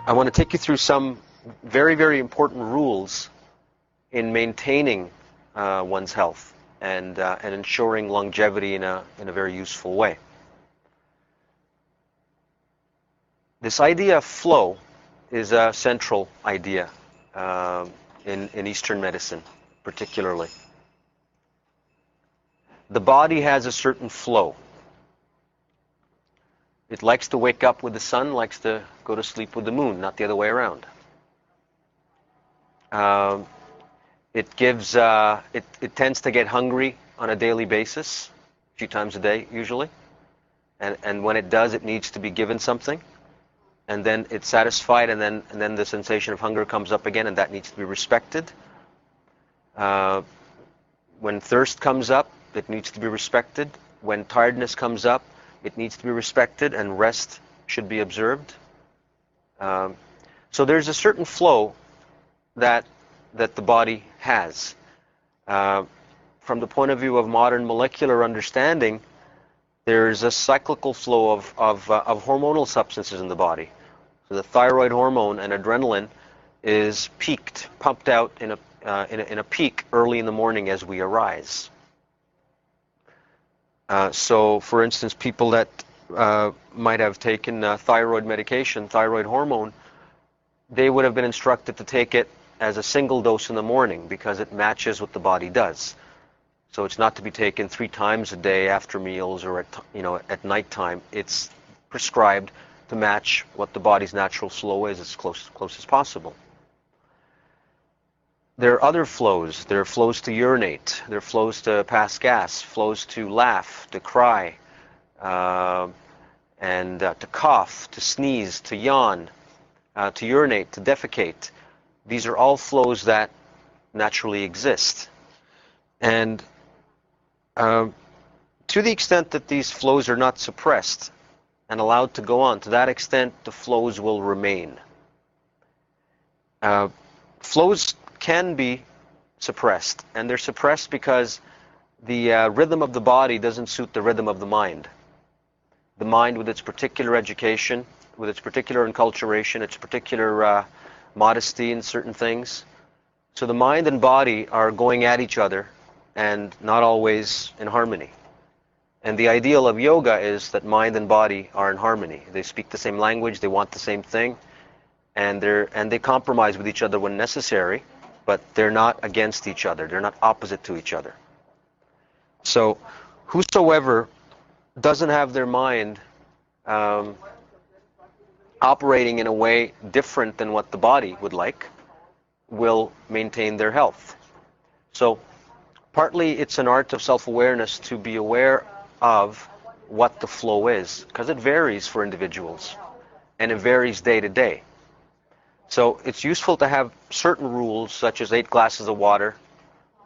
I want to take you through some very, very important rules in maintaining one's health and ensuring longevity in a very useful way. This idea of flow is a central idea in Eastern medicine, particularly. The body has a certain flow. It likes to wake up with the sun, likes to go to sleep with the moon, not the other way around. It tends to get hungry on a daily basis, a few times a day usually. And when it does, it needs to be given something. And then it's satisfied, and then the sensation of hunger comes up again, and that needs to be respected. When thirst comes up, it needs to be respected. When tiredness comes up, it needs to be respected, and rest should be observed. So there's a certain flow that the body has. From the point of view of modern molecular understanding, there's a cyclical flow of hormonal substances in the body. So the thyroid hormone and adrenaline is peaked, pumped out in a peak early in the morning as we arise. So, for instance, people that might have taken thyroid medication, thyroid hormone, they would have been instructed to take it as a single dose in the morning because it matches what the body does. So it's not to be taken 3 times a day after meals or at nighttime. It's prescribed to match what the body's natural flow is as close as possible. There are other flows. There are flows to urinate. There are flows to pass gas, flows to laugh, to cry, and to cough, to sneeze, to yawn, to urinate, to defecate. These are all flows that naturally exist. And to the extent that these flows are not suppressed and allowed to go on, to that extent the flows will remain. Flows can be suppressed, and they're suppressed because the rhythm of the body doesn't suit the rhythm of the mind. The mind, with its particular education, with its particular enculturation, its particular modesty in certain things. So the mind and body are going at each other and not always in harmony. And the ideal of yoga is that mind and body are in harmony. They speak the same language, they want the same thing, and they compromise with each other when necessary, but they're not against each other. They're not opposite to each other. So whosoever doesn't have their mind operating in a way different than what the body would like will maintain their health. So partly it's an art of self-awareness to be aware of what the flow is, because it varies for individuals and it varies day to day. So it's useful to have certain rules, such as 8 glasses of water,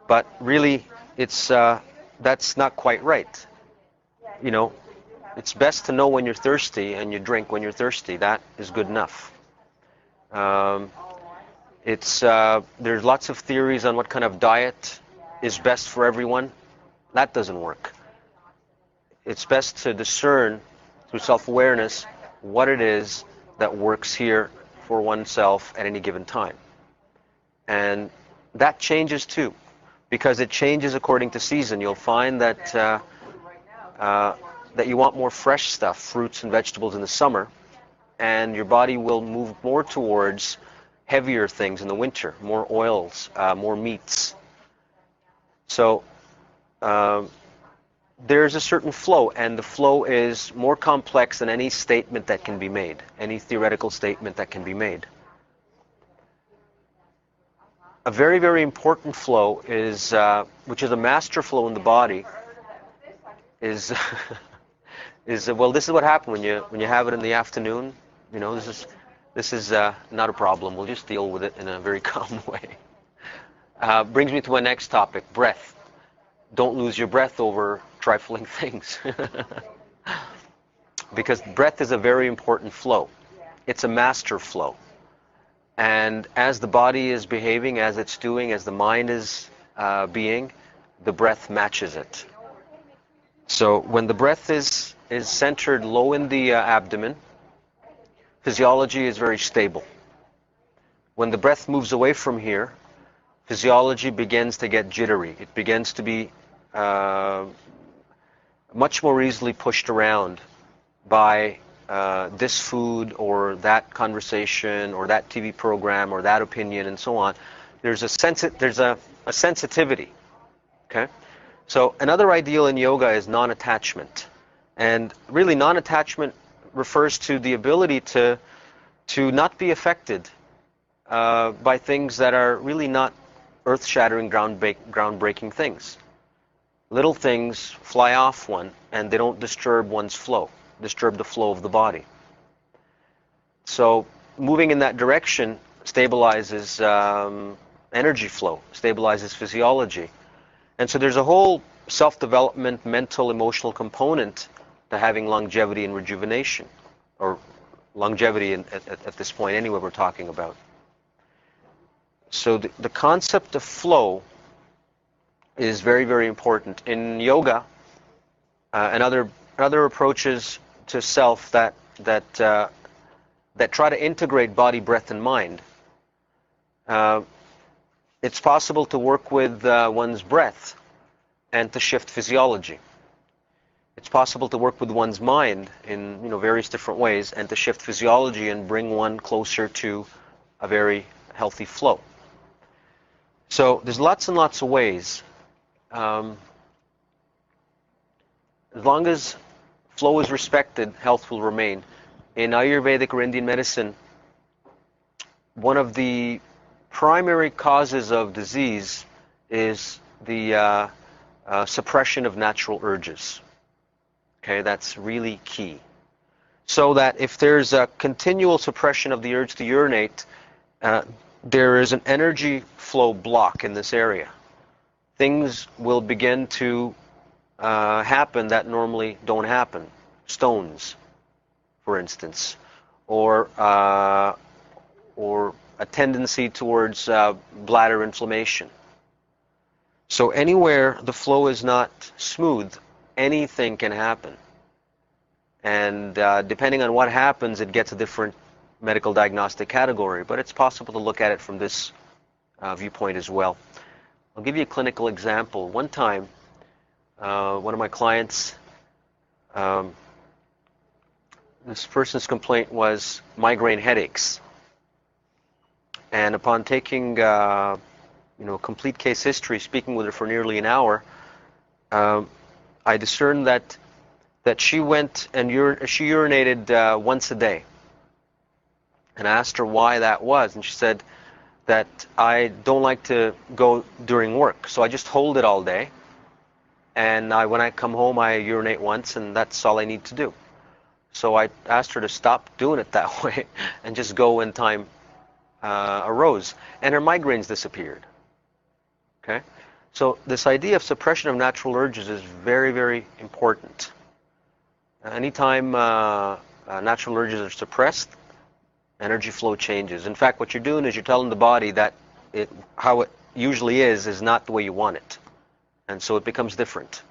but really that's not quite right. It's best to know when you're thirsty and you drink when you're thirsty. That is good enough. There's lots of theories on what kind of diet is best for everyone. That doesn't work. It's best to discern through self-awareness what it is that works here for oneself at any given time. And that changes too, because it changes according to season. You'll find that you want more fresh stuff, fruits and vegetables in the summer, and your body will move more towards heavier things in the winter, more oils, more meats. So there's a certain flow, and the flow is more complex than any statement that can be made, any theoretical statement that can be made. A very, very important flow is, which is a master flow in the body, is well, this is what happens when you have it in the afternoon. This is not a problem. We'll just deal with it in a very calm way. Brings me to my next topic: breath. Don't lose your breath over trifling things, because breath is a very important flow. It's a master flow, and as the body is behaving, as it's doing, as the mind is being, the breath matches it. So when the breath is centered low in the abdomen, physiology is very stable. When the breath moves away from here, physiology begins to get jittery. It begins to be much more easily pushed around by this food or that conversation or that TV program or that opinion and so on. There's a sensitivity. Okay, so another ideal in yoga is non-attachment, and really non-attachment refers to the ability to not be affected by things that are really not earth-shattering, groundbreaking things. Little things fly off one, and they don't disturb one's flow, disturb the flow of the body. So moving in that direction stabilizes energy flow, stabilizes physiology. And so there's a whole self-development, mental, emotional component to having longevity and rejuvenation, or longevity at this point anyway we're talking about. So the concept of flow is very, very important. In yoga and other approaches to self that try to integrate body, breath, and mind, it's possible to work with one's breath and to shift physiology. It's possible to work with one's mind in various different ways and to shift physiology and bring one closer to a very healthy flow. So there's lots and lots of ways. As long as flow is respected, health will remain. In Ayurvedic or Indian medicine, one of the primary causes of disease is the suppression of natural urges. Okay, that's really key. So that if there's a continual suppression of the urge to urinate, there is an energy flow block in this area. Things will begin to happen that normally don't happen. Stones, for instance, or a tendency towards bladder inflammation. So anywhere the flow is not smooth, anything can happen. And depending on what happens, it gets a different medical diagnostic category, but it's possible to look at it from this viewpoint as well. I'll give you a clinical example. One time, one of my clients, this person's complaint was migraine headaches. And upon taking complete case history, speaking with her for nearly an hour, I discerned that she went and she urinated once a day. And I asked her why that was, and she said that I don't like to go during work, so I just hold it all day. And when I come home, I urinate once, and that's all I need to do. So I asked her to stop doing it that way and just go when time arose, and her migraines disappeared. Okay, so this idea of suppression of natural urges is very, very important. Anytime natural urges are suppressed, energy flow changes. In fact, what you're doing is you're telling the body that how it usually is not the way you want it, and so it becomes different.